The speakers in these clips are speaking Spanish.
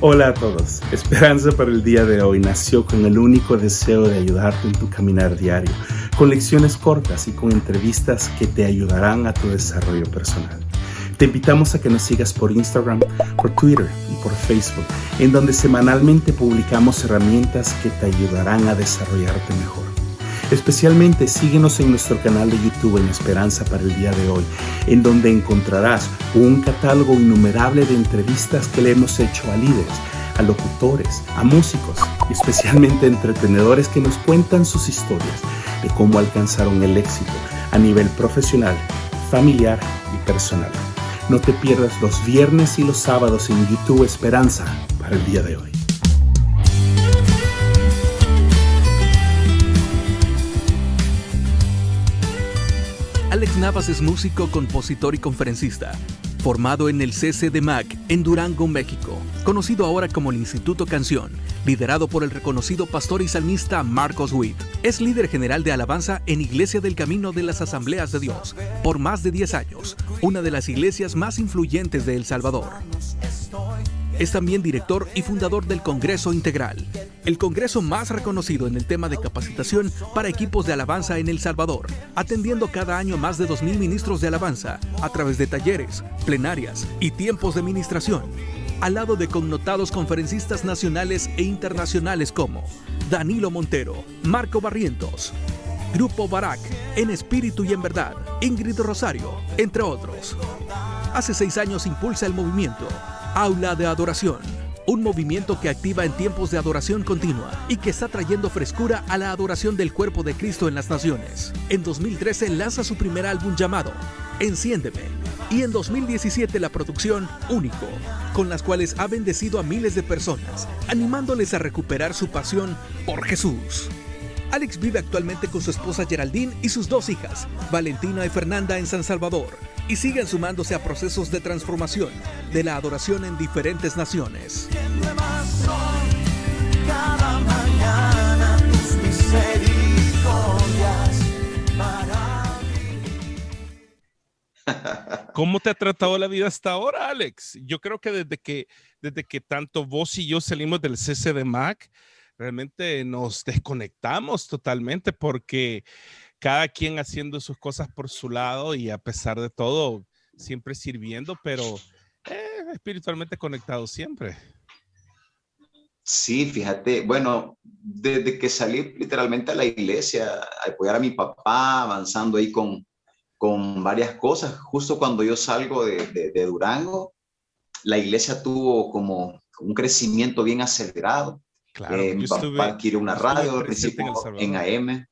Hola a todos. Esperanza para el día de hoy nació con el único deseo de ayudarte en tu caminar diario, con lecciones cortas y con entrevistas que te ayudarán a tu desarrollo personal. Te invitamos a que nos sigas por Instagram, por Twitter y por Facebook, en donde semanalmente publicamos herramientas que te ayudarán a desarrollarte mejor. Especialmente síguenos en nuestro canal de YouTube en Esperanza para el día de hoy, en donde encontrarás un catálogo innumerable de entrevistas que le hemos hecho a líderes, a locutores, a músicos y especialmente a entretenedores que nos cuentan sus historias de cómo alcanzaron el éxito a nivel profesional, familiar y personal. No te pierdas los viernes y los sábados en YouTube Esperanza para el día de hoy. Alex Navas es músico, compositor y conferencista, formado en el CCDMAC en Durango, México, conocido ahora como el Instituto Canción, liderado por el reconocido pastor y salmista Marcos Witt. Es líder general de alabanza en Iglesia del Camino de las Asambleas de Dios por más de 10 años, una de las iglesias más influyentes de El Salvador. Es también director y fundador del Congreso Integral, el congreso más reconocido en el tema de capacitación para equipos de alabanza en El Salvador, atendiendo cada año más de 2,000 ministros de alabanza a través de talleres, plenarias y tiempos de ministración, al lado de connotados conferencistas nacionales e internacionales como Danilo Montero, Marco Barrientos, Grupo Barak, En Espíritu y en Verdad, Ingrid Rosario, entre otros. Hace 6 años impulsa el movimiento Aula de Adoración, un movimiento que activa en tiempos de adoración continua y que está trayendo frescura a la adoración del cuerpo de Cristo en las naciones. En 2013 lanza su primer álbum llamado Enciéndeme y en 2017 la producción Único, con las cuales ha bendecido a miles de personas, animándoles a recuperar su pasión por Jesús. Alex vive actualmente con su esposa Geraldine y sus 2 hijas, Valentina y Fernanda, en San Salvador, y siguen sumándose a procesos de transformación de la adoración en diferentes naciones. ¿Cómo te ha tratado la vida hasta ahora, Alex? Yo creo que desde que tanto vos y yo salimos del CCDMAC, realmente nos desconectamos totalmente porque cada quien haciendo sus cosas por su lado y a pesar de todo, siempre sirviendo, pero espiritualmente conectados siempre. Sí, fíjate, bueno, desde que salí literalmente a la iglesia a apoyar a mi papá, avanzando ahí con varias cosas, justo cuando yo salgo de Durango, la iglesia tuvo como un crecimiento bien acelerado. Claro, Mi papá adquirió una radio, al principio en AM.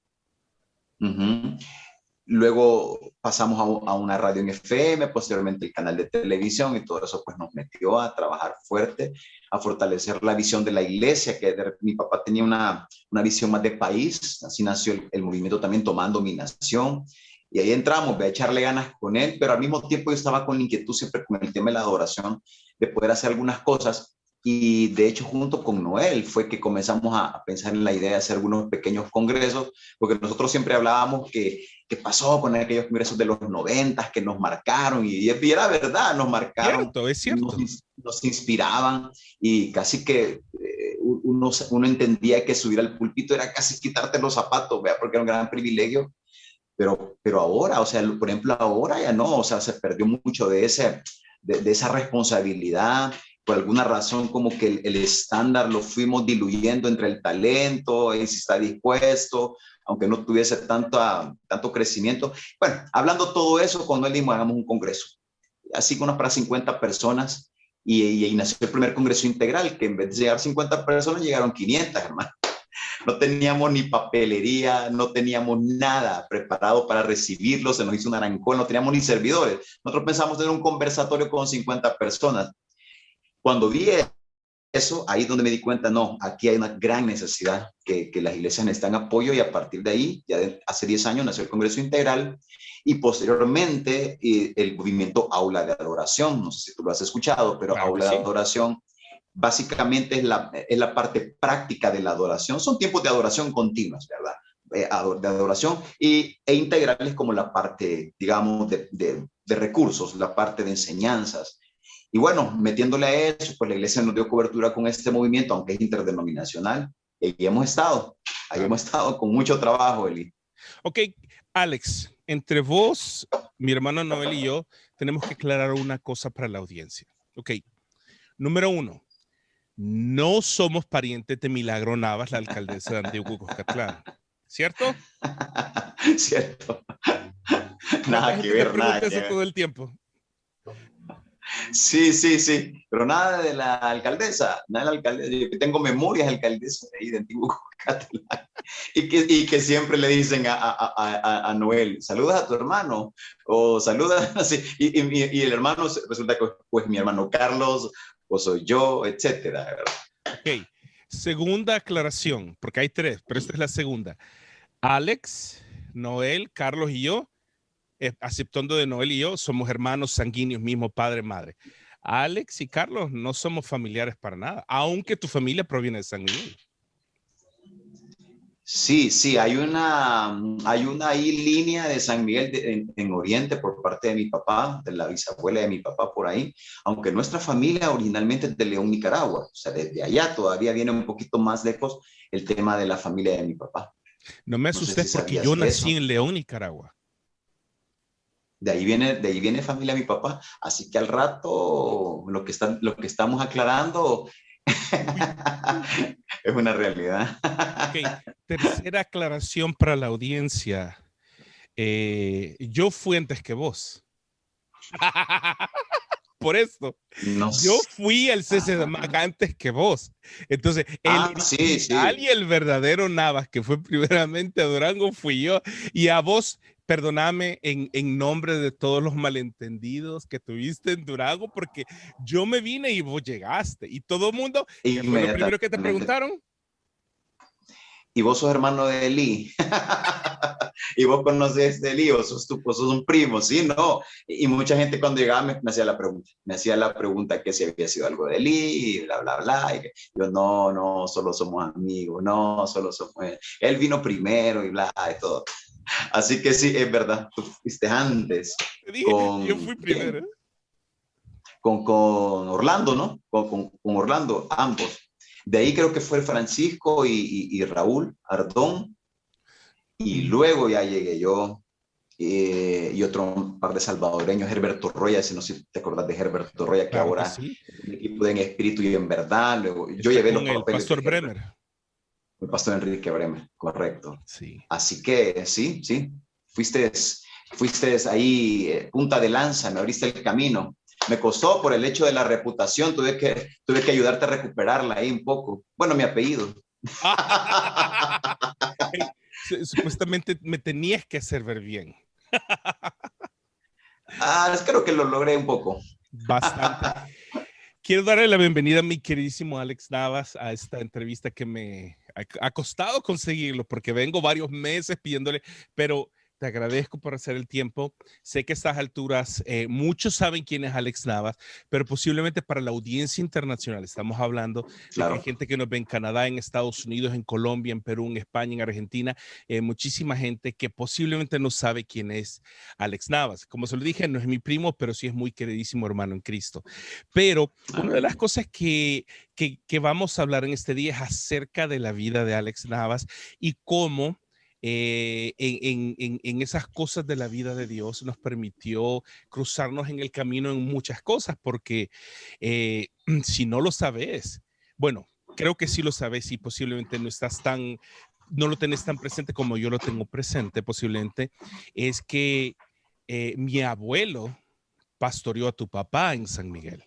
Luego pasamos a una radio en FM, posteriormente el canal de televisión y todo eso pues nos metió a trabajar fuerte, a fortalecer la visión de la iglesia, mi papá tenía una visión más de país, así nació el movimiento también Tomando Mi Nación, y ahí entramos, a echarle ganas con él, pero al mismo tiempo yo estaba con la inquietud siempre con el tema de la adoración, de poder hacer algunas cosas. Y de hecho, junto con Noel fue que comenzamos a pensar en la idea de hacer algunos pequeños congresos, porque nosotros siempre hablábamos que pasó con aquellos congresos de los 90 que nos marcaron, y era verdad, nos marcaron, es cierto. Nos inspiraban, y casi que uno entendía que subir al púlpito era casi quitarte los zapatos, ¿vea? Porque era un gran privilegio, pero ahora, o sea, por ejemplo, ahora ya no, o sea, se perdió mucho de esa responsabilidad. Por alguna razón como que el estándar lo fuimos diluyendo entre el talento y si está dispuesto, aunque no tuviese tanto crecimiento. Bueno, hablando todo eso, cuando él dijo, hagamos un congreso, así con unas para 50 personas, y nació el primer congreso integral, que en vez de llegar 50 personas, llegaron 500, hermano. No teníamos ni papelería, no teníamos nada preparado para recibirlos, se nos hizo un arancón, no teníamos ni servidores. Nosotros pensamos tener un conversatorio con 50 personas. Cuando vi eso, ahí es donde me di cuenta, no, aquí hay una gran necesidad, que las iglesias necesitan apoyo, y a partir de ahí, hace 10 años nació el Congreso Integral, y posteriormente el movimiento Aula de Adoración. No sé si tú lo has escuchado, pero claro, Aula de Adoración básicamente es la parte práctica de la adoración. Son tiempos de adoración continuas, ¿verdad? De adoración, e integrales como la parte, digamos, de recursos, la parte de enseñanzas. Y bueno, metiéndole a eso, pues la iglesia nos dio cobertura con este movimiento, aunque es interdenominacional. Y ahí hemos estado con mucho trabajo, Eli. Ok, Alex, entre vos, mi hermano Noel y yo, tenemos que aclarar una cosa para la audiencia. Ok, número 1, no somos parientes de Milagro Navas, la alcaldesa de Antíoco-Cuscatlán, ¿cierto? Cierto. Nada que ver, nada que eso ver. todo el tiempo. Sí, pero nada de la alcaldesa, nada de la alcaldesa. Yo tengo memorias de alcaldesa de ahí de Antíoco-Cuscatlán y que siempre le dicen a Noel, saludas a tu hermano o saludas así, y el hermano resulta que pues mi hermano Carlos o soy yo, etcétera, ¿verdad? Ok, segunda aclaración, porque hay 3, pero esta es la segunda. Alex, Noel, Carlos y yo, aceptando de Noel y yo, somos hermanos sanguíneos, mismo padre, madre. Alex y Carlos no somos familiares para nada, aunque tu familia proviene de San Miguel. Sí, hay una ahí línea de San Miguel en Oriente por parte de mi papá, de la bisabuela de mi papá por ahí, aunque nuestra familia originalmente es de León, Nicaragua, o sea, desde allá todavía viene un poquito más lejos el tema de la familia de mi papá. No me No sé asustes si porque sabías yo de nací eso. en León, Nicaragua. De ahí viene familia de mi papá, así que al rato lo que estamos aclarando es una realidad. Ok, tercera aclaración para la audiencia. Yo fui antes que vos. Por esto, No, yo fui al CC de Mac antes que vos. Entonces, el original sí. y el verdadero Navas, que fue primeramente a Durango, fui yo. Y a vos, perdóname en nombre de todos los malentendidos que tuviste en Durango, porque yo me vine y vos llegaste. Y todo el mundo, ¿qué fue lo primero que te Inmediatamente. preguntaron? Y vos sos hermano de Eli. Y vos conoces de Eli, vos sos un primo, ¿sí? No. Y mucha gente cuando llegaba me hacía la pregunta. Me hacía la pregunta que si había sido algo de Eli, y bla. Y yo, no, solo somos amigos, no, solo somos... Él vino primero y bla, y todo. Así que sí, es verdad, tú fuiste antes Te dije, yo con... fui ¿quién? primero. Con Orlando, ¿no? Con Orlando, ambos. De ahí creo que fue Francisco y Raúl Ardón, y luego ya llegué yo, y otro par de salvadoreños, Herberto Roya, si no sé si te acordás de Herberto Roya, que Claro que ahora sí. es un equipo de En Espíritu y en Verdad. Luego, yo Está llevé los con el papeles de pastor Herbert, Bremer. el pastor Enrique Bremer, correcto. Sí. Así que sí, fuiste ahí punta de lanza, me abriste el camino. Me costó por el hecho de la reputación, tuve que ayudarte a recuperarla ahí un poco. Bueno, mi apellido. Hey, supuestamente me tenías que hacer ver bien. Creo que lo logré un poco. Bastante. Quiero darle la bienvenida a mi queridísimo Alex Navas a esta entrevista que me ha costado conseguirlo porque vengo varios meses pidiéndole, pero te agradezco por hacer el tiempo. Sé que a estas alturas muchos saben quién es Alex Navas, pero posiblemente para la audiencia internacional estamos hablando de que hay Claro. gente que nos ve en Canadá, en Estados Unidos, en Colombia, en Perú, en España, en Argentina, muchísima gente que posiblemente no sabe quién es Alex Navas. Como se lo dije, no es mi primo, pero sí es muy queridísimo hermano en Cristo. Pero una de las cosas que vamos a hablar en este día es acerca de la vida de Alex Navas y cómo en esas cosas de la vida de Dios nos permitió cruzarnos en el camino en muchas cosas, porque si no lo sabes, bueno, creo que sí lo sabes y posiblemente no lo tenés tan presente como yo lo tengo presente, posiblemente, es que mi abuelo pastoreó a tu papá en San Miguel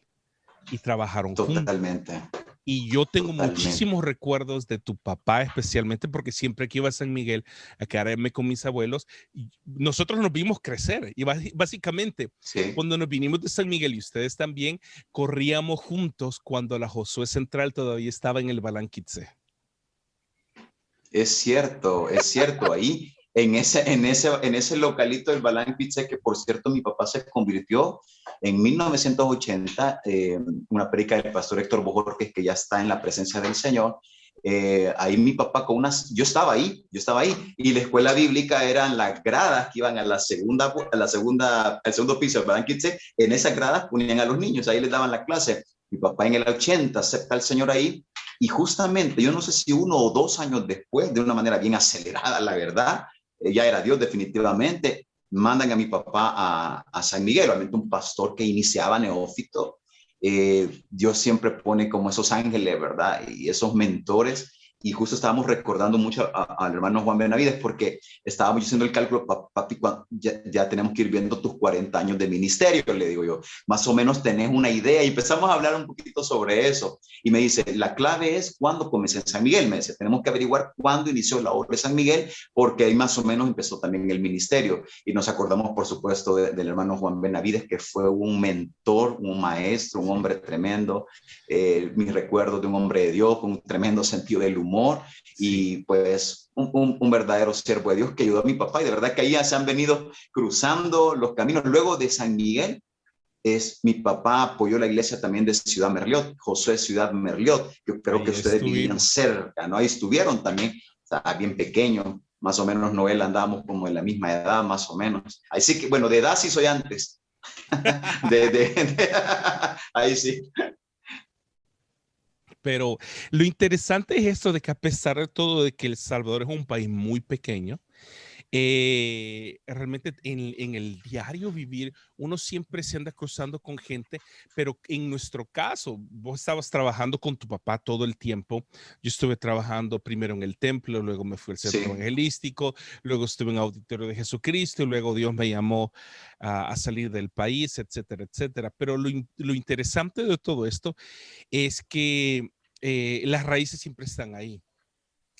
y trabajaron juntos. Totalmente. Y yo tengo Totalmente. muchísimos recuerdos de tu papá, especialmente porque siempre que iba a San Miguel a quedarme con mis abuelos, nosotros nos vimos crecer. Y básicamente, Sí. cuando nos vinimos de San Miguel y ustedes también, corríamos juntos cuando la Josué Central todavía estaba en el Balanquitze. Es cierto. Ahí, en ese localito del Balanquitze, que por cierto mi papá se convirtió en 1980, una predica del pastor Héctor Bojorquez, que ya está en la presencia del Señor, ahí mi papá con unas, yo estaba ahí, y la escuela bíblica eran las gradas que iban al segundo piso, ¿verdad? En esas gradas ponían a los niños, ahí les daban la clase. Mi papá en el 80 acepta al Señor ahí, y justamente, yo no sé si 1 o 2 años después, de una manera bien acelerada, la verdad, ya era Dios definitivamente, mandan a mi papá a San Miguel, obviamente un pastor que iniciaba neófito. Dios siempre pone como esos ángeles, ¿verdad? Y esos mentores. Y justo estábamos recordando mucho al hermano Juan Benavides, porque estábamos haciendo el cálculo, papi, ya tenemos que ir viendo tus 40 años de ministerio, le digo yo, más o menos tenés una idea, y empezamos a hablar un poquito sobre eso, y me dice, la clave es cuándo comencé en San Miguel, me dice, tenemos que averiguar cuándo inició la obra de San Miguel, porque ahí más o menos empezó también el ministerio, y nos acordamos, por supuesto, del hermano Juan Benavides, que fue un mentor, un maestro, un hombre tremendo, mis recuerdos de un hombre de Dios, con un tremendo sentido del humor, y pues un verdadero siervo de Dios que ayudó a mi papá, y de verdad que ahí ya se han venido cruzando los caminos. Luego de San Miguel, mi papá apoyó la iglesia también de Ciudad Merliot, Josué Ciudad Merliot, que creo que ustedes vivían cerca, ¿no? Ahí estuvieron también, o sea, bien pequeño, más o menos Noel, andábamos como en la misma edad, más o menos. Así que, bueno, de edad sí soy antes. Ahí sí. Pero lo interesante es esto de que a pesar de todo, de que El Salvador es un país muy pequeño, realmente en el diario vivir, uno siempre se anda cruzando con gente, pero en nuestro caso, vos estabas trabajando con tu papá todo el tiempo. Yo estuve trabajando primero en el templo, luego me fui al centro evangelístico, luego estuve en Auditorio de Jesucristo, y luego Dios me llamó a salir del país, etcétera, etcétera. Pero lo interesante de todo esto es que las raíces siempre están ahí.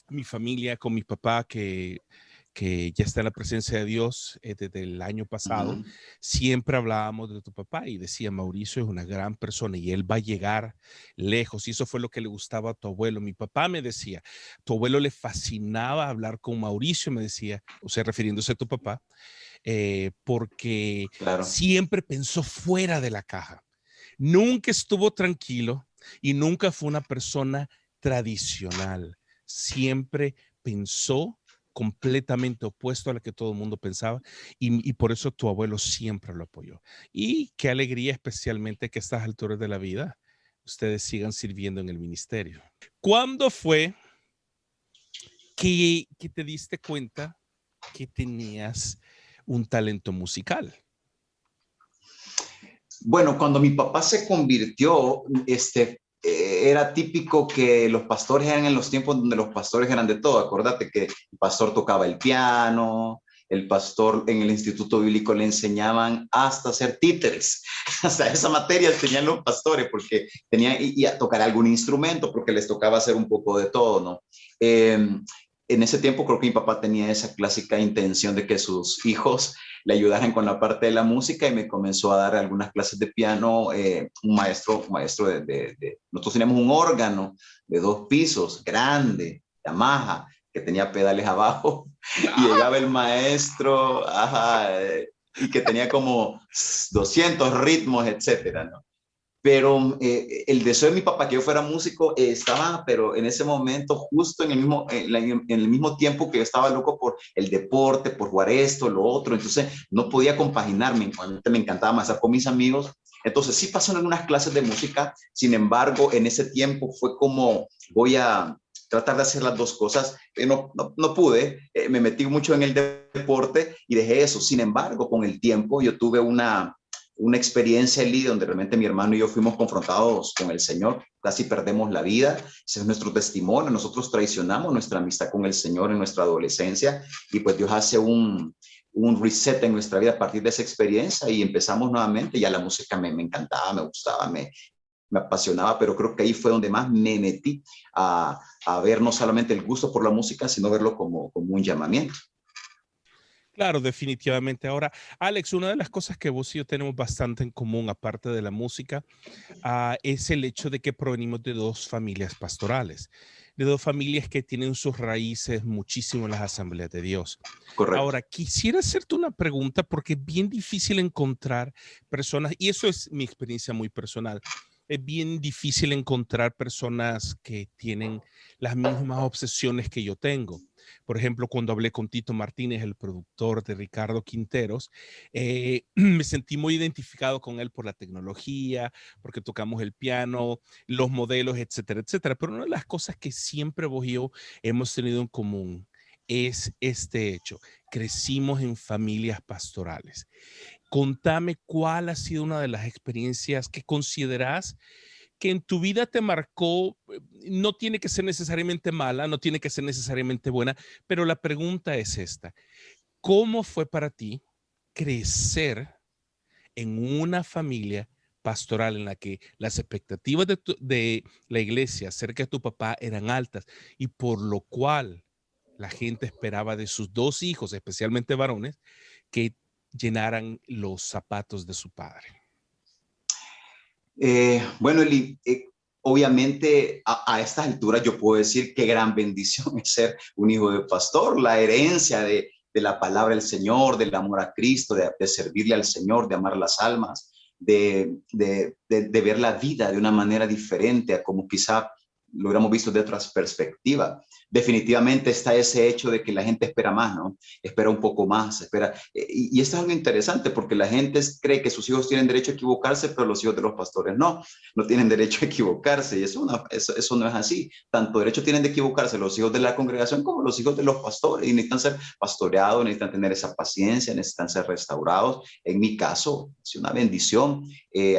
Mi familia con mi papá, que ya está en la presencia de Dios desde el año pasado, siempre hablábamos de tu papá y decía, Mauricio es una gran persona y él va a llegar lejos. Y eso fue lo que le gustaba a tu abuelo. Mi papá me decía, tu abuelo le fascinaba hablar con Mauricio, me decía, o sea, refiriéndose a tu papá, porque siempre pensó fuera de la caja. Nunca estuvo tranquilo y nunca fue una persona tradicional. Siempre pensó completamente opuesto a lo que todo el mundo pensaba, y por eso tu abuelo siempre lo apoyó. Y qué alegría, especialmente que a estas alturas de la vida ustedes sigan sirviendo en el ministerio. ¿Cuándo fue que te diste cuenta que tenías un talento musical? Bueno, cuando mi papá se convirtió, era típico que los pastores eran en los tiempos donde los pastores eran de todo. Acuérdate que el pastor tocaba el piano, el pastor en el instituto bíblico le enseñaban hasta hacer títeres. Hasta esa materia tenían los pastores, porque tenían y a tocar algún instrumento, porque les tocaba hacer un poco de todo, ¿no? En ese tiempo creo que mi papá tenía esa clásica intención de que sus hijos le ayudaran con la parte de la música, y me comenzó a dar algunas clases de piano, un maestro nosotros teníamos un órgano de 2 pisos, grande, Yamaha, que tenía pedales abajo, y llegaba el maestro, y que tenía como 200 ritmos, etcétera, ¿no? Pero el deseo de mi papá que yo fuera músico estaba, pero en ese momento, justo en el mismo tiempo que yo estaba loco por el deporte, por jugar esto, lo otro, entonces no podía compaginarme. Me encantaba más estar con mis amigos. Entonces sí pasó en algunas clases de música, sin embargo, en ese tiempo fue como, voy a tratar de hacer las dos cosas. No pude, me metí mucho en el deporte y dejé eso. Sin embargo, con el tiempo yo tuve una experiencia en Lidia donde realmente mi hermano y yo fuimos confrontados con el Señor, casi perdemos la vida. Ese es nuestro testimonio. Nosotros traicionamos nuestra amistad con el Señor en nuestra adolescencia, y pues Dios hace un reset en nuestra vida a partir de esa experiencia, y empezamos nuevamente. Ya la música me encantaba, me gustaba, me apasionaba, pero creo que ahí fue donde más me metí a ver no solamente el gusto por la música, sino verlo como un llamamiento. Claro, definitivamente. Ahora, Alex, una de las cosas que vos y yo tenemos bastante en común, aparte de la música, es el hecho de que provenimos de 2 familias pastorales, de 2 familias que tienen sus raíces muchísimo en las Asambleas de Dios. Correcto. Ahora, quisiera hacerte una pregunta, porque es bien difícil encontrar personas, y eso es mi experiencia muy personal, es bien difícil encontrar personas que tienen las mismas obsesiones que yo tengo. Por ejemplo, cuando hablé con Tito Martínez, el productor de Ricardo Quinteros, me sentí muy identificado con él por la tecnología, porque tocamos el piano, los modelos, etcétera, etcétera. Pero una de las cosas que siempre vos y yo hemos tenido en común es este hecho. Crecimos en familias pastorales. Contame cuál ha sido una de las experiencias que consideras que en tu vida te marcó. No tiene que ser necesariamente mala, no tiene que ser necesariamente buena, pero la pregunta es esta. ¿Cómo fue para ti crecer en una familia pastoral en la que las expectativas de la iglesia acerca de tu papá eran altas y por lo cual la gente esperaba de sus dos hijos, especialmente varones, que llenaran los zapatos de su padre? Bueno, Eli, obviamente a estas alturas yo puedo decir qué gran bendición es ser un hijo de pastor, la herencia de la palabra del Señor, del amor a Cristo, de servirle al Señor, de amar las almas, de ver la vida de una manera diferente a como quizá lo hubiéramos visto de otra perspectiva. Definitivamente está ese hecho de que la gente espera más, ¿no? Espera un poco más, espera. Y esto es algo interesante porque la gente cree que sus hijos tienen derecho a equivocarse, pero los hijos de los pastores no tienen derecho a equivocarse. Y eso no es así. Tanto derecho tienen de equivocarse los hijos de la congregación como los hijos de los pastores. Y necesitan ser pastoreados, necesitan tener esa paciencia, necesitan ser restaurados. En mi caso, es una bendición.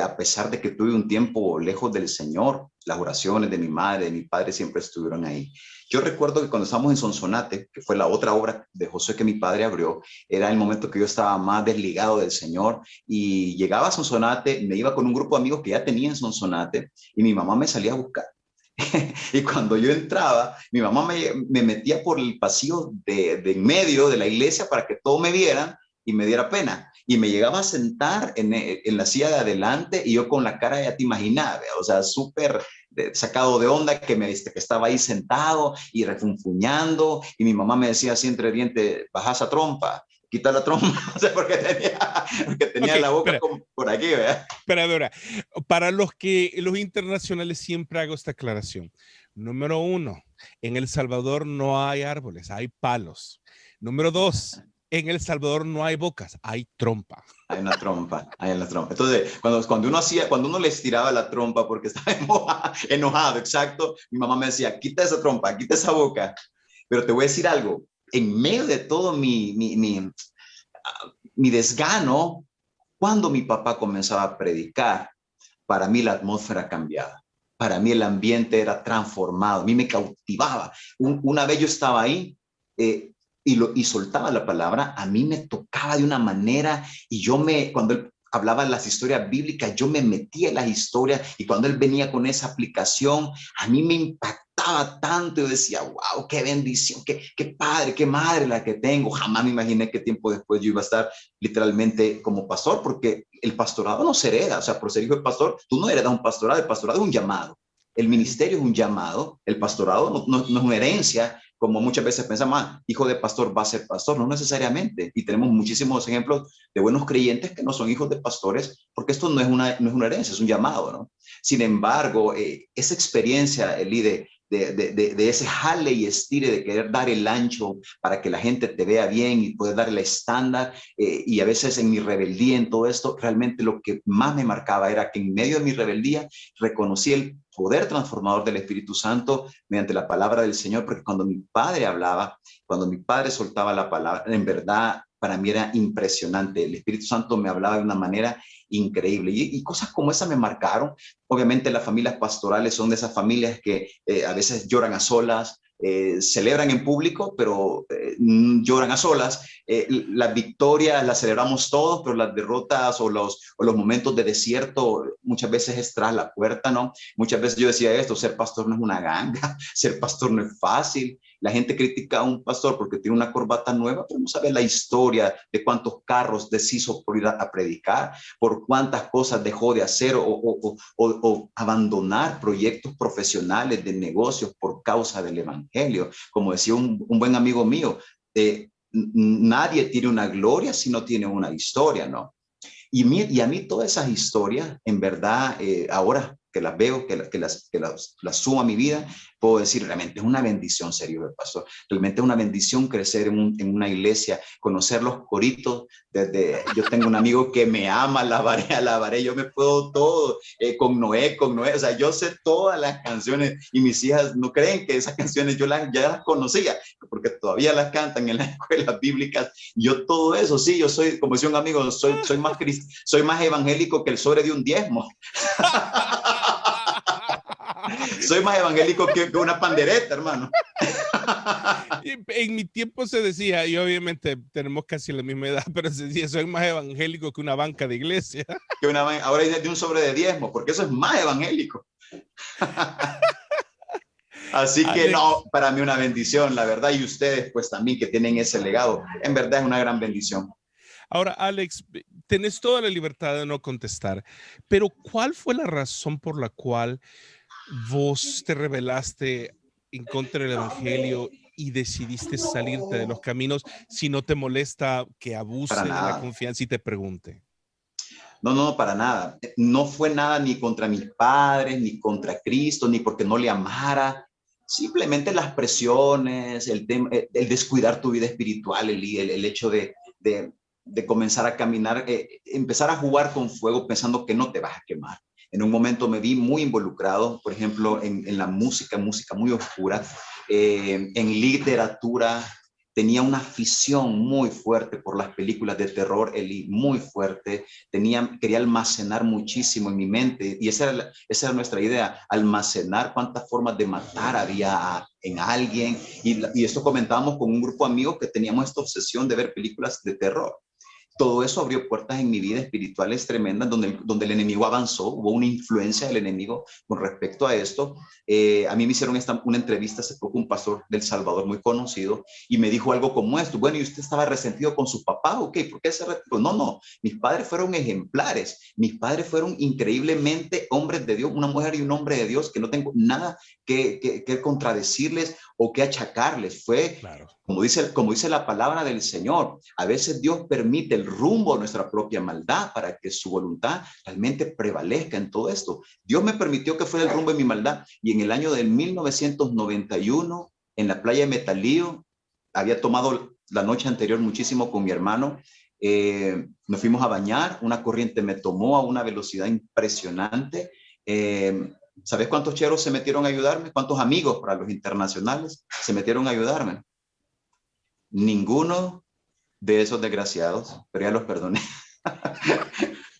A pesar de que tuve un tiempo lejos del Señor, las oraciones de mi madre, de mi padre siempre estuvieron ahí. Yo recuerdo que cuando estábamos en Sonsonate, que fue la otra obra de José que mi padre abrió, era el momento que yo estaba más desligado del Señor y llegaba a Sonsonate, me iba con un grupo de amigos que ya tenía en Sonsonate y mi mamá me salía a buscar. Y cuando yo entraba, mi mamá me metía por el pasillo de en medio de la iglesia para que todos me vieran y me diera pena. Y me llegaba a sentar en la silla de adelante y yo con la cara, ya te imaginaba, o sea, súper sacado de onda que estaba ahí sentado y refunfuñando. Y mi mamá me decía así entre dientes, baja esa trompa, quita la trompa, o sea, porque tenía Okay, la boca por aquí, ¿verdad? Pero ahora, para los internacionales siempre hago esta aclaración. Número uno, en El Salvador no hay árboles, hay palos. Número dos, en El Salvador no hay bocas, hay trompa. Hay una trompa, hay una trompa. Entonces, cuando uno les tiraba la trompa porque estaba enojado, exacto, mi mamá me decía, quita esa trompa, quita esa boca. Pero te voy a decir algo, en medio de todo mi desgano, cuando mi papá comenzaba a predicar, para mí la atmósfera cambiaba. Para mí el ambiente era transformado, a mí me cautivaba. Una vez yo estaba ahí y soltaba la palabra, a mí me tocaba de una manera y cuando él hablaba de las historias bíblicas, yo me metía en las historias y cuando él venía con esa aplicación, a mí me impactaba tanto. Yo decía, wow, qué bendición, qué padre, qué madre la que tengo. Jamás me imaginé que tiempo después yo iba a estar literalmente como pastor, porque el pastorado no se hereda. O sea, por ser hijo de pastor, tú no heredas un pastorado, el pastorado es un llamado. El ministerio es un llamado, el pastorado no es una herencia, como muchas veces pensamos, hijo de pastor va a ser pastor, no necesariamente. Y tenemos muchísimos ejemplos de buenos creyentes que no son hijos de pastores, porque esto no es una herencia, es un llamado, ¿no? Sin embargo, esa experiencia, Eli, de ese jale y estire, de querer dar el ancho para que la gente te vea bien y poder dar el estándar, y a veces en mi rebeldía, en todo esto, realmente lo que más me marcaba era que en medio de mi rebeldía reconocí el poder transformador del Espíritu Santo mediante la palabra del Señor, porque cuando mi padre hablaba, cuando mi padre soltaba la palabra, en verdad para mí era impresionante. El Espíritu Santo me hablaba de una manera increíble y cosas como esa me marcaron. Obviamente las familias pastorales son de esas familias que a veces lloran a solas, celebran en público, pero lloran a solas. Las victorias las celebramos todos, pero las derrotas o los momentos de desierto muchas veces es tras la puerta, ¿no? Muchas veces yo decía esto, ser pastor no es una ganga, ser pastor no es fácil. La gente critica a un pastor porque tiene una corbata nueva, pero no sabe la historia de cuántos carros deshizo por ir a predicar, por cuántas cosas dejó de hacer o abandonar proyectos profesionales de negocios por causa del evangelio. Como decía un buen amigo mío, nadie tiene una gloria si no tiene una historia, ¿no? Y a mí todas esas historias, en verdad, ahora que las veo, las sumo a mi vida, puedo decir, realmente es una bendición, serio, pastor. Realmente es una bendición crecer en una iglesia, conocer los coritos. Yo tengo un amigo que me ama, alabaré, yo me puedo todo, con Noé, o sea, yo sé todas las canciones y mis hijas no creen que esas canciones ya las conocía, porque todavía las cantan en las escuelas bíblicas. Yo todo eso, sí, yo soy, como decía un amigo, soy más evangélico que el sobre de un diezmo. Soy más evangélico que una pandereta, hermano. En mi tiempo se decía, y obviamente tenemos casi la misma edad, pero se decía, soy más evangélico que una banca de iglesia. Ahora hay de un sobre de diezmo, porque eso es más evangélico. Así que Alex, no, para mí una bendición, la verdad, y ustedes pues también que tienen ese legado, en verdad es una gran bendición. ahora, Alex, tenés toda la libertad de no contestar, pero ¿cuál fue la razón por la cual vos te rebelaste en contra del evangelio y decidiste salirte de los caminos? Si no te molesta que abuse de la confianza y te pregunte. No, para nada. No fue nada ni contra mis padres, ni contra Cristo, ni porque no le amara. Simplemente las presiones, el descuidar tu vida espiritual, el hecho de comenzar a caminar, empezar a jugar con fuego pensando que no te vas a quemar. En un momento me vi muy involucrado, por ejemplo, en la música muy oscura, en literatura. Tenía una afición muy fuerte por las películas de terror, Eli, muy fuerte. Quería almacenar muchísimo en mi mente, y esa era nuestra idea, almacenar cuántas formas de matar había en alguien. Y esto comentábamos con un grupo de amigos que teníamos esta obsesión de ver películas de terror. Todo eso abrió puertas en mi vida espirituales tremendas, donde el enemigo avanzó. Hubo una influencia del enemigo con respecto a esto. A mí me hicieron una entrevista hace poco, un pastor del Salvador muy conocido, y me dijo algo como esto: bueno, ¿y usted estaba resentido con su papá? ¿Ok? ¿Por qué se retiró? No, mis padres fueron ejemplares, mis padres fueron increíblemente hombres de Dios, una mujer y un hombre de Dios, que no tengo nada que contradecirles o que achacarles. Fue, claro, como dice la palabra del Señor, a veces Dios permite el rumbo a nuestra propia maldad para que su voluntad realmente prevalezca en todo esto. Dios me permitió que fuera el rumbo de mi maldad, y en el año de 1991, en la playa de Metalío, había tomado la noche anterior muchísimo con mi hermano. Nos fuimos a bañar, una corriente me tomó a una velocidad impresionante. ¿Sabes cuántos cheros se metieron a ayudarme? ¿Cuántos amigos para los internacionales se metieron a ayudarme? Ninguno de esos desgraciados, pero ya los perdoné.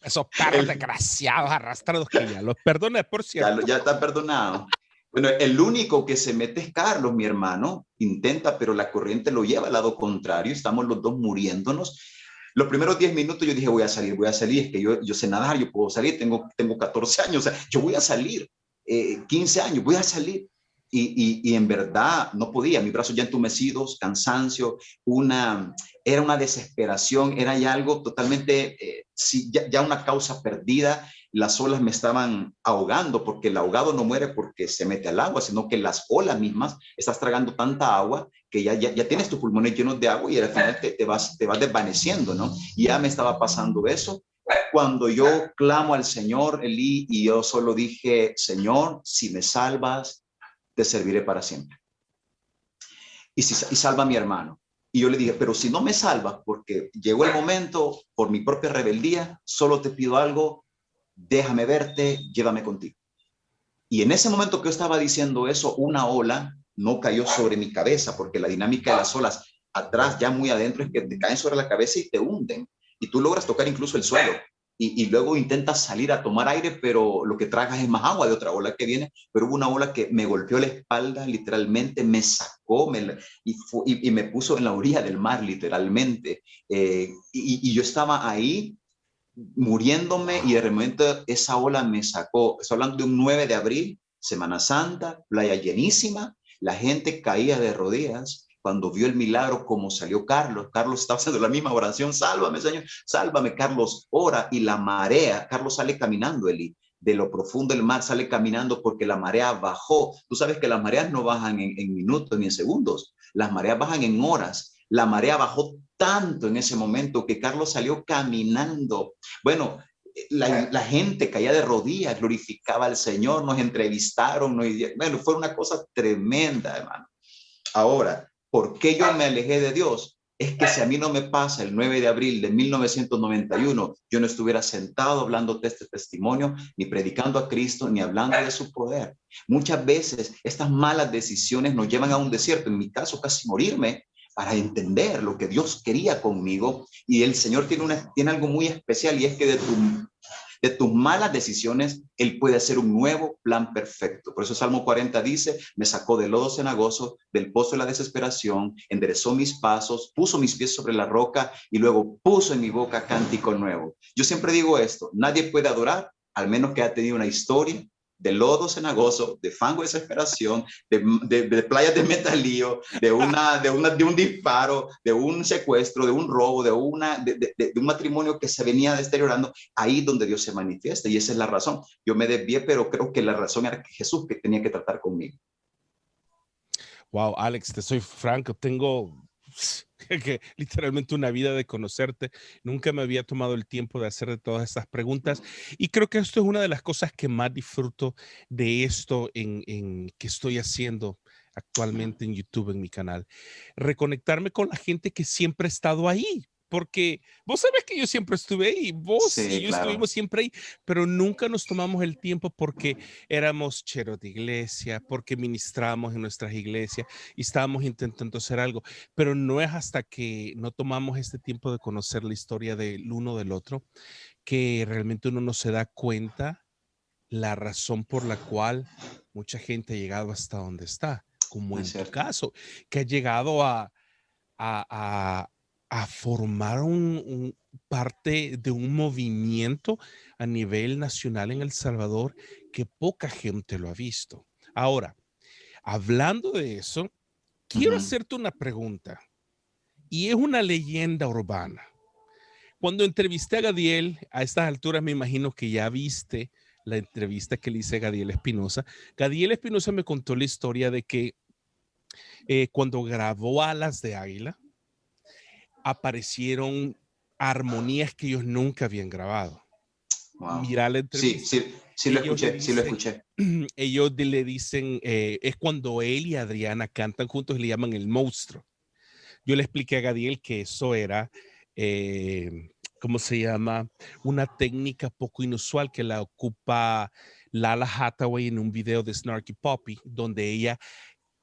Esos perros desgraciados arrastrados, que ya los perdoné, por cierto. Ya está perdonado. Bueno, el único que se mete es Carlos, mi hermano. Intenta, pero la corriente lo lleva al lado contrario. Estamos los dos muriéndonos. Los primeros 10 minutos yo dije, voy a salir. Es que yo sé nadar, yo puedo salir, tengo 14 años, o sea, yo voy a salir. 15 años, voy a salir. Y en verdad no podía, mis brazos ya entumecidos, cansancio, era una desesperación, era ya algo totalmente, ya una causa perdida. Las olas me estaban ahogando, porque el ahogado no muere porque se mete al agua, sino que las olas mismas, estás tragando tanta agua que ya tienes tus pulmones llenos de agua, y al final te vas desvaneciendo, ¿no? Y ya me estaba pasando eso. Cuando yo clamo al Señor, Eli, y yo solo dije: Señor, si me salvas, te serviré para siempre. Y salva a mi hermano. Y yo le dije: pero si no me salvas, porque llegó el momento, por mi propia rebeldía, solo te pido algo: déjame verte, llévame contigo. Y en ese momento que yo estaba diciendo eso, una ola no cayó sobre mi cabeza, porque la dinámica de las olas atrás, ya muy adentro, es que te caen sobre la cabeza y te hunden. Y tú logras tocar incluso el suelo. Y luego intentas salir a tomar aire, pero lo que tragas es más agua de otra ola que viene. Pero hubo una ola que me golpeó la espalda, literalmente me sacó y me puso en la orilla del mar, literalmente. Y yo estaba ahí muriéndome, y de repente esa ola me sacó. Estoy hablando de un 9 de abril, Semana Santa, playa llenísima, la gente caía de rodillas cuando vio el milagro, como salió Carlos. Carlos estaba haciendo la misma oración: sálvame, Señor, sálvame. Carlos ora, y la marea, Carlos sale caminando, Eli, de lo profundo del mar sale caminando, porque la marea bajó. Tú sabes que las mareas no bajan en minutos ni en segundos, las mareas bajan en horas. La marea bajó tanto en ese momento que Carlos salió caminando. Bueno, la gente caía de rodillas, glorificaba al Señor, nos entrevistaron, bueno, fue una cosa tremenda, hermano. Ahora, ¿por qué yo me alejé de Dios? Es que si a mí no me pasa el 9 de abril de 1991, yo no estuviera sentado hablándote este testimonio, ni predicando a Cristo, ni hablando de su poder. Muchas veces estas malas decisiones nos llevan a un desierto, en mi caso casi morirme, para entender lo que Dios quería conmigo. Y el Señor tiene algo muy especial, y es que de tus malas decisiones, Él puede hacer un nuevo plan perfecto. Por eso Salmo 40 dice, me sacó del lodo cenagoso, del pozo de la desesperación, enderezó mis pasos, puso mis pies sobre la roca y luego puso en mi boca cántico nuevo. Yo siempre digo esto, nadie puede adorar al menos que haya tenido una historia de lodo cenagoso, de fango de desesperación, de playas de metalío, de un disparo, de un secuestro, de un robo, de un matrimonio que se venía deteriorando, ahí donde Dios se manifiesta. Y esa es la razón. Yo me desvié, pero creo que la razón era que Jesús que tenía que tratar conmigo. Wow, Alex, te soy franco, tengo que literalmente una vida de conocerte. Nunca me había tomado el tiempo de hacer todas estas preguntas, y creo que esto es una de las cosas que más disfruto de esto en que estoy haciendo actualmente en YouTube, en mi canal. Reconectarme con la gente que siempre ha estado ahí. Porque vos sabés que yo siempre estuve ahí, vos Sí, y yo claro. estuvimos siempre ahí, pero nunca nos tomamos el tiempo porque éramos cheros de iglesia, porque ministramos en nuestras iglesias y estábamos intentando hacer algo. Pero no es hasta que no tomamos este tiempo de conocer la historia del uno del otro que realmente uno no se da cuenta la razón por la cual mucha gente ha llegado hasta donde está, como en tu caso, que ha llegado a formar un parte de un movimiento a nivel nacional en El Salvador que poca gente lo ha visto. Ahora, hablando de eso, quiero hacerte una pregunta, y es una leyenda urbana. Cuando entrevisté a Gadiel, a estas alturas me imagino que ya viste la entrevista que le hice a Gadiel Espinosa. Gadiel Espinosa me contó la historia de que cuando grabó Alas de Águila, aparecieron armonías que ellos nunca habían grabado. Wow. Mira la entrevista. Sí lo escuché. Ellos le dicen, es cuando él y Adriana cantan juntos y le llaman el monstruo. Yo le expliqué a Gadiel que eso era, ¿cómo se llama? Una técnica poco inusual que la ocupa Lala Hathaway en un video de Snarky Puppy, donde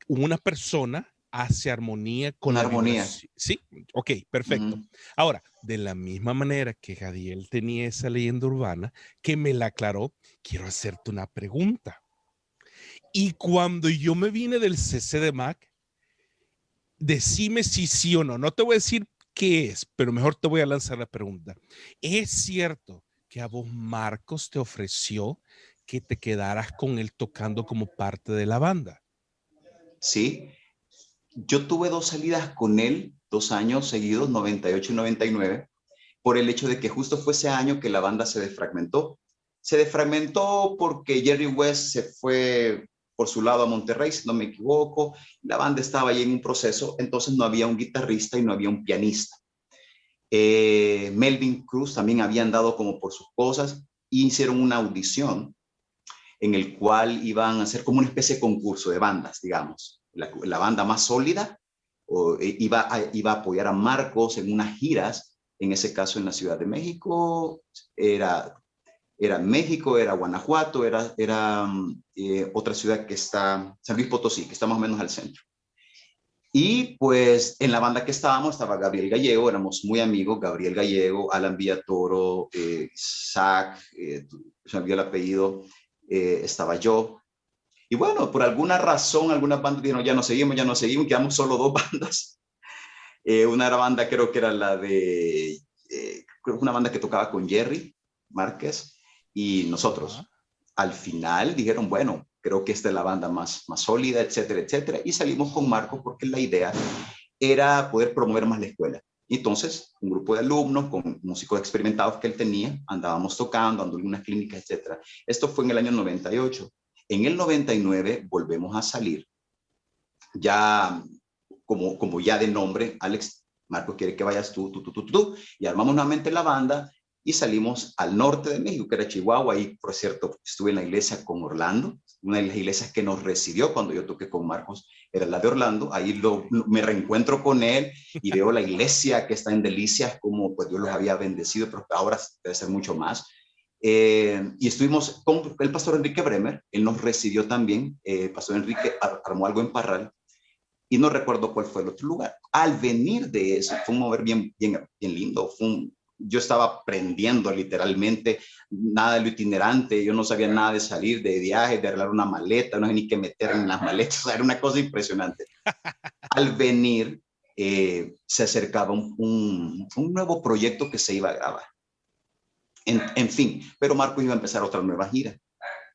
una persona hace armonía con una armonía. Sí, ok, perfecto. Ahora, de la misma manera que Gadiel tenía esa leyenda urbana que me la aclaró, quiero hacerte una pregunta. Y cuando yo me vine del CC de Mac, decime si sí o no. No te voy a decir qué es, pero mejor te voy a lanzar la pregunta. ¿Es cierto que a vos Marcos te ofreció que te quedaras con él tocando como parte de la banda? Sí. Yo tuve 2 salidas con él, 2 años seguidos, 98 y 99, por el hecho de que justo fue ese año que la banda se desfragmentó. Se desfragmentó porque Jerry West se fue por su lado a Monterrey, si no me equivoco. La banda estaba ahí en un proceso, entonces no había un guitarrista y no había un pianista. Melvin Cruz también había andado como por sus cosas y hicieron una audición en el cual iban a hacer como una especie de concurso de bandas, digamos. La banda más sólida iba a apoyar a Marcos en unas giras, en ese caso en la Ciudad de México, era México, era Guanajuato, era otra ciudad que está, San Luis Potosí, que está más o menos al centro. Y pues en la banda que estaba Gabriel Gallego, éramos muy amigos, Gabriel Gallego, Alan Villatoro, Zach, se me olvidó el apellido, estaba yo. Y bueno, por alguna razón, algunas bandas dijeron, ya no seguimos, quedamos solo 2 bandas. Una banda creo que era la de, creo que una banda que tocaba con Jerry Márquez y nosotros. Al final dijeron, bueno, creo que esta es la banda más sólida, etcétera, etcétera. Y salimos con Marcos porque la idea era poder promover más la escuela. Y entonces, un grupo de alumnos con músicos experimentados que él tenía, andábamos tocando, andando en unas clínicas, etcétera. Esto fue en el año 98. En el 99 volvemos a salir, ya como ya de nombre, Alex, Marcos quiere que vayas tú, y armamos nuevamente la banda, y salimos al norte de México, que era Chihuahua. Ahí, por cierto, estuve en la iglesia con Orlando, una de las iglesias que nos recibió cuando yo toqué con Marcos, era la de Orlando. Ahí me reencuentro con él y veo la iglesia que está en Delicias, como pues Dios los había bendecido, pero ahora debe ser mucho más. Y estuvimos con el pastor Enrique Bremer, él nos recibió también. El pastor Enrique armó algo en Parral, y no recuerdo cuál fue el otro lugar. Al venir de eso, fue un mover bien lindo. Yo estaba aprendiendo literalmente, nada de lo itinerante, yo no sabía nada de salir de viaje, de arreglar una maleta, no sé ni qué meter en las maletas, o sea, era una cosa impresionante. Al venir, se acercaba un nuevo proyecto que se iba a grabar. En fin, pero Marcos iba a empezar otra nueva gira.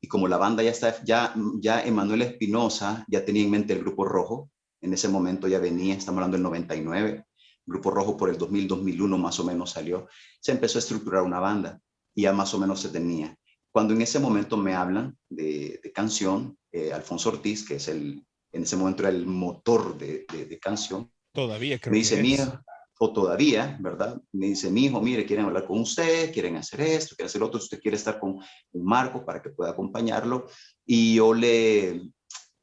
Y como la banda ya Emanuel Espinosa ya tenía en mente el Grupo Rojo, en ese momento ya venía, estamos hablando del 99, Grupo Rojo por el 2000, 2001 más o menos salió, se empezó a estructurar una banda y ya más o menos se tenía. Cuando en ese momento me hablan de canción, Alfonso Ortiz, que es en ese momento era el motor de canción, Todavía creo me dice, que mira, o todavía, ¿verdad? Me dice, mi hijo, mire, quieren hablar con usted, quieren hacer esto, quieren hacer lo otro, usted quiere estar con Marcos para que pueda acompañarlo. Y yo le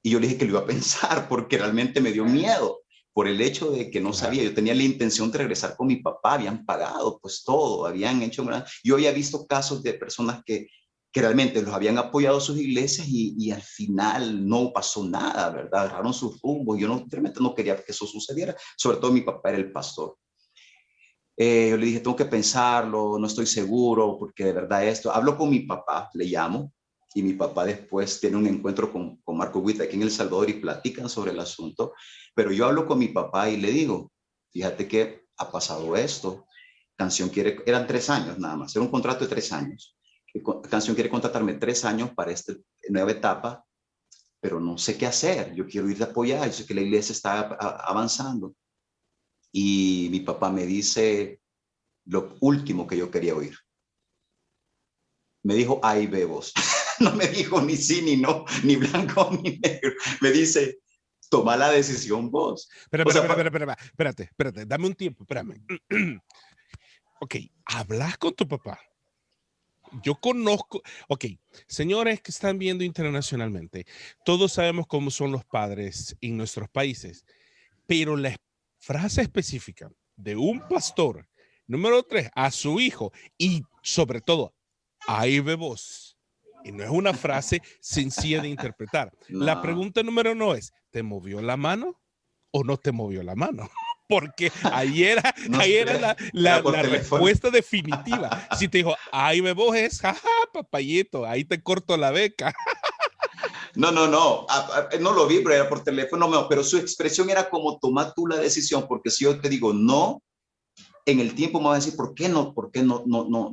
dije que lo iba a pensar porque realmente me dio miedo por el hecho de que no sabía. Yo tenía la intención de regresar con mi papá, habían pagado pues todo, habían hecho... Yo había visto casos de personas que realmente los habían apoyado sus iglesias y al final no pasó nada, ¿verdad? Agarraron sus rumbos. Yo realmente no quería que eso sucediera, sobre todo mi papá era el pastor. Yo le dije, tengo que pensarlo, no estoy seguro, porque de verdad esto... Hablo con mi papá, le llamo, y mi papá después tiene un encuentro con Marco Witt aquí en El Salvador y platican sobre el asunto. Pero yo hablo con mi papá y le digo, fíjate que ha pasado esto. Canción quiere... Eran 3 años nada más, era un contrato de 3 años. Canción quiere contratarme 3 años para esta nueva etapa, pero no sé qué hacer. Yo quiero ir a apoyar, yo sé que la iglesia está avanzando. Y mi papá me dice lo último que yo quería oír. Me dijo, ahí ve vos. No me dijo ni sí, ni no, ni blanco, ni negro. Me dice, toma la decisión vos. Espérate, dame un tiempo, espérame. Ok, hablas con tu papá. Yo conozco, ok, señores que están viendo internacionalmente, todos sabemos cómo son los padres en nuestros países, pero la frase específica de un pastor, número 3, a su hijo y sobre todo, ahí ve vos. Y no es una frase sencilla de interpretar. No. La pregunta número 1 es, ¿te movió la mano o no te movió la mano? Porque ahí era la respuesta definitiva. Si te dijo, ahí ve vos, es, jaja, papayito, ahí te corto la beca. No lo vi, pero era por teléfono, pero su expresión era como, toma tú la decisión, porque si yo te digo no, en el tiempo me vas a decir, ¿por qué no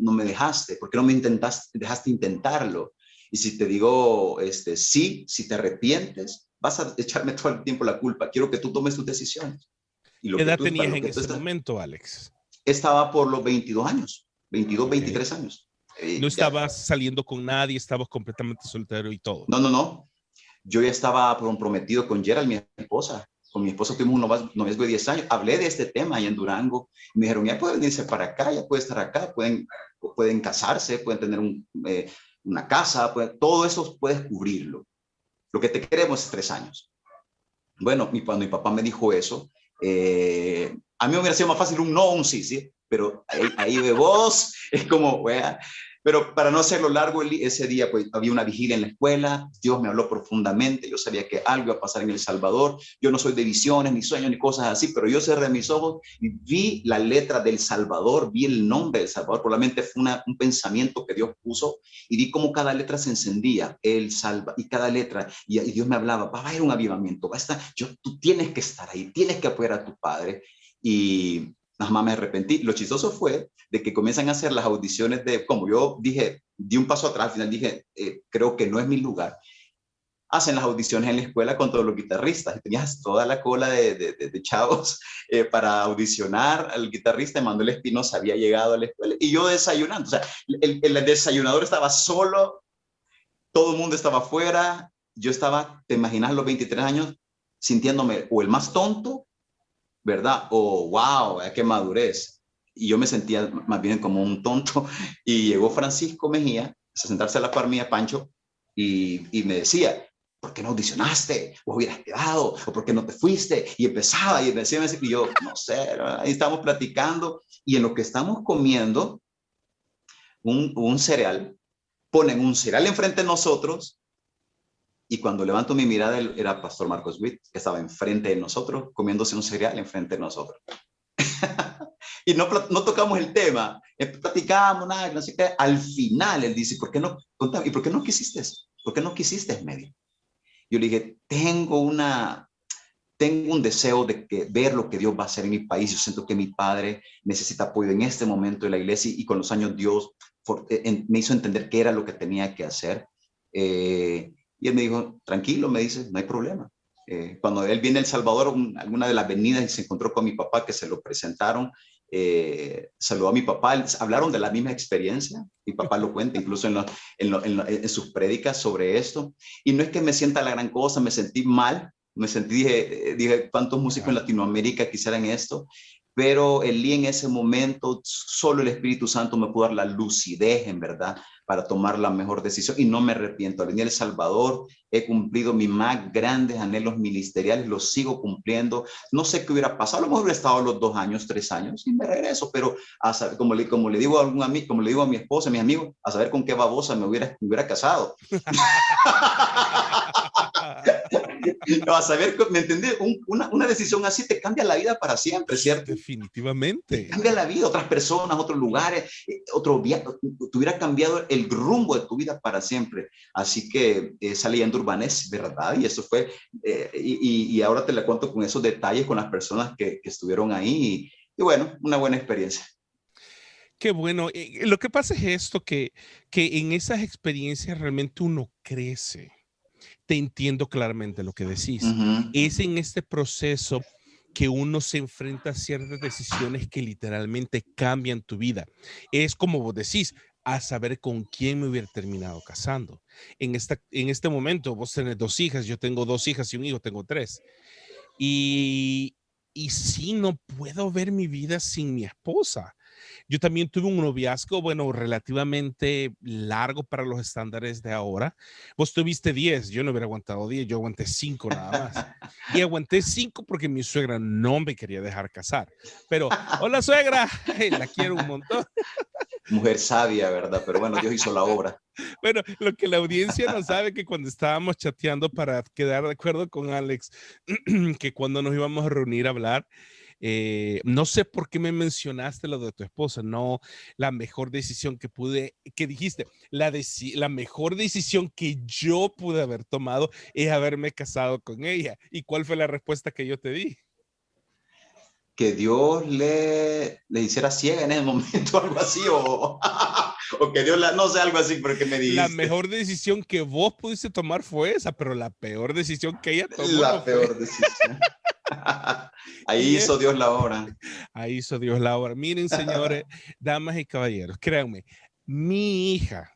me dejaste? ¿Por qué no me dejaste intentarlo? Y si te digo sí, si te arrepientes, vas a echarme todo el tiempo la culpa. Quiero que tú tomes tus decisiones. ¿Qué edad tenías en ese momento, Alex? Estaba por los 22 años, 22, okay. 23 años. ¿No estabas saliendo con nadie? ¿Estabas completamente soltero y todo? No. Yo ya estaba comprometido con Gerald, mi esposa. Con mi esposa tuvimos un noviazgo de 10 años. Hablé de este tema ahí en Durango. Me dijeron, ya pueden irse para acá, ya puede estar acá, pueden casarse, pueden tener una casa, todo eso puedes cubrirlo. Lo que te queremos es 3 años. Bueno, cuando mi papá me dijo eso, a mí me hubiera sido más fácil un no o un sí, pero ahí de vos, es como, wea. Pero para no hacerlo largo, ese día pues había una vigilia en la escuela, Dios me habló profundamente, yo sabía que algo iba a pasar en El Salvador, yo no soy de visiones, ni sueños, ni cosas así, pero yo cerré mis ojos y vi la letra del Salvador, vi el nombre del Salvador, probablemente fue un pensamiento que Dios puso, y vi cómo cada letra se encendía, y cada letra, y Dios me hablaba, va a haber un avivamiento, tú tienes que estar ahí, tienes que apoyar a tu padre, y nada más me arrepentí. Lo chistoso fue de que comienzan a hacer las audiciones como yo dije, di un paso atrás, al final dije, creo que no es mi lugar. Hacen las audiciones en la escuela con todos los guitarristas. Tenías toda la cola de chavos para audicionar al guitarrista. Emanuel Espinosa había llegado a la escuela y yo desayunando. O sea, el desayunador estaba solo, todo el mundo estaba afuera. Yo estaba, te imaginas, a los 23 años, sintiéndome o el más tonto, ¿verdad? O wow, qué madurez. y yo me sentía más bien como un tonto. Y llegó Francisco Mejía a sentarse a la par mía, Pancho, y me decía, ¿por qué no audicionaste? ¿O hubieras quedado? ¿O por qué no te fuiste? Y empezaba, y me decía, y yo, no sé, ahí estábamos platicando, y en lo que estamos comiendo un cereal, ponen un cereal enfrente de nosotros, y cuando levanto mi mirada, era Pastor Marcos Witt, que estaba enfrente de nosotros, comiéndose un cereal enfrente de nosotros. Y no tocamos el tema, platicábamos, nada, no sé qué. Al final él dice, ¿por qué no? ¿Y por qué no quisiste eso? ¿Por qué no quisiste medio? Yo le dije, tengo un deseo de ver lo que Dios va a hacer en mi país. Yo siento que mi padre necesita apoyo en este momento de la iglesia, y con los años Dios me hizo entender qué era lo que tenía que hacer. Y él me dijo, tranquilo, me dice, no hay problema. Cuando él viene a El Salvador, alguna de las avenidas, y se encontró con mi papá, que se lo presentaron, saludó a mi papá, hablaron de la misma experiencia. Mi papá lo cuenta incluso en sus prédicas sobre esto. Y no es que me sienta la gran cosa, me sentí mal, dije, ¿cuántos músicos en Latinoamérica quisieran esto? Pero Elí, en ese momento, solo el Espíritu Santo me pudo dar la lucidez, en verdad, para tomar la mejor decisión, y no me arrepiento. Al venir a El Salvador, he cumplido mis más grandes anhelos ministeriales, los sigo cumpliendo. No sé qué hubiera pasado, a lo mejor hubiera estado los 2 años, 3 años, y me regreso, pero como le digo a algún amigo, como le digo a mi esposa, a mis amigos, a saber con qué babosa me hubiera casado. No, a saber, ¿me entendés? Una decisión así te cambia la vida para siempre, ¿cierto? Definitivamente. Te cambia la vida, otras personas, otros lugares, otro viaje, te hubiera cambiado el rumbo de tu vida para siempre. Así que esa leyenda urbana es verdad, y eso fue, y ahora te la cuento con esos detalles, con las personas que estuvieron ahí, y bueno, una buena experiencia. Qué bueno. Lo que pasa es esto, que en esas experiencias realmente uno crece. Te entiendo claramente lo que decís. Es en este proceso que uno se enfrenta a ciertas decisiones que literalmente cambian tu vida. Es como vos decís, a saber con quién me hubiera terminado casando. En este momento vos tenés 2 hijas, yo tengo 2 hijas y un hijo, tengo 3. Y sí, no puedo ver mi vida sin mi esposa. Yo también tuve un noviazgo, bueno, relativamente largo para los estándares de ahora. Vos tuviste 10, yo no hubiera aguantado 10, yo aguanté 5 nada más. Y aguanté 5 porque mi suegra no me quería dejar casar. Pero, hola suegra, la quiero un montón. Mujer sabia, ¿verdad? Pero bueno, Dios hizo la obra. Bueno, lo que la audiencia no sabe, que cuando estábamos chateando para quedar de acuerdo con Alex, que cuando nos íbamos a reunir a hablar, no sé por qué me mencionaste lo de tu esposa. No, la mejor decisión que dijiste, la mejor decisión que yo pude haber tomado es haberme casado con ella. ¿Y cuál fue la respuesta que yo te di? Que Dios le hiciera ciega en ese momento, algo así, o que Dios no sé, algo así, porque me dijiste. La mejor decisión que vos pudiste tomar fue esa, pero la peor decisión que ella tomó. La peor decisión. Ahí hizo Dios la obra. Ahí hizo Dios la obra. Miren, señores, damas y caballeros, créanme, mi hija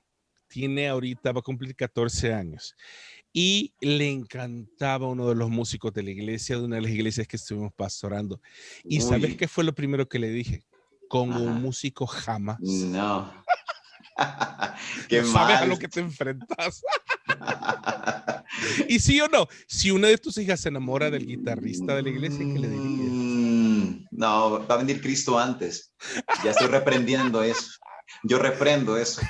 va a cumplir 14 años. Y le encantaba uno de los músicos de la iglesia, de una de las iglesias que estuvimos pastorando. ¿Y sabes qué fue lo primero que le dije? Con un músico jamás. No. Qué no mal. Sabes a lo que te enfrentas. Y sí o no, si una de tus hijas se enamora del guitarrista de la iglesia, ¿qué le dirías? No, va a venir Cristo antes. Ya estoy reprendiendo eso. Yo reprendo eso.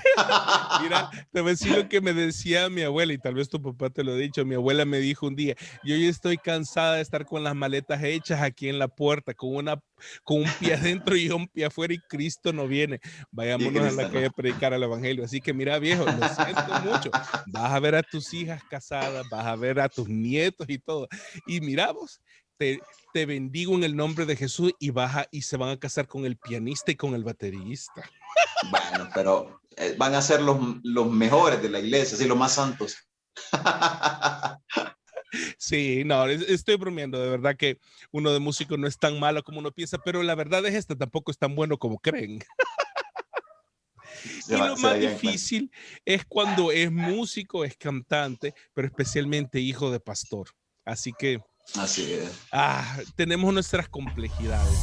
Mira, te voy a decir lo que me decía mi abuela, y tal vez tu papá te lo ha dicho. Mi abuela me dijo un día, yo ya estoy cansada de estar con las maletas hechas aquí en la puerta, con un pie adentro y un pie afuera, y Cristo no viene. Vayámonos a la calle a predicar el evangelio. Así que mira, viejo, lo siento mucho. Vas a ver a tus hijas casadas, vas a ver a tus nietos y todo. Y mira vos, te bendigo en el nombre de Jesús, y se van a casar con el pianista y con el baterista. Bueno, pero van a ser los mejores de la iglesia, sí, los más santos. Sí, no, estoy bromeando. De verdad que uno de músico no es tan malo como uno piensa, pero la verdad es esta, tampoco es tan bueno como creen. Y lo más difícil es cuando es músico, es cantante, pero especialmente hijo de pastor. Así que así es. Tenemos nuestras complejidades.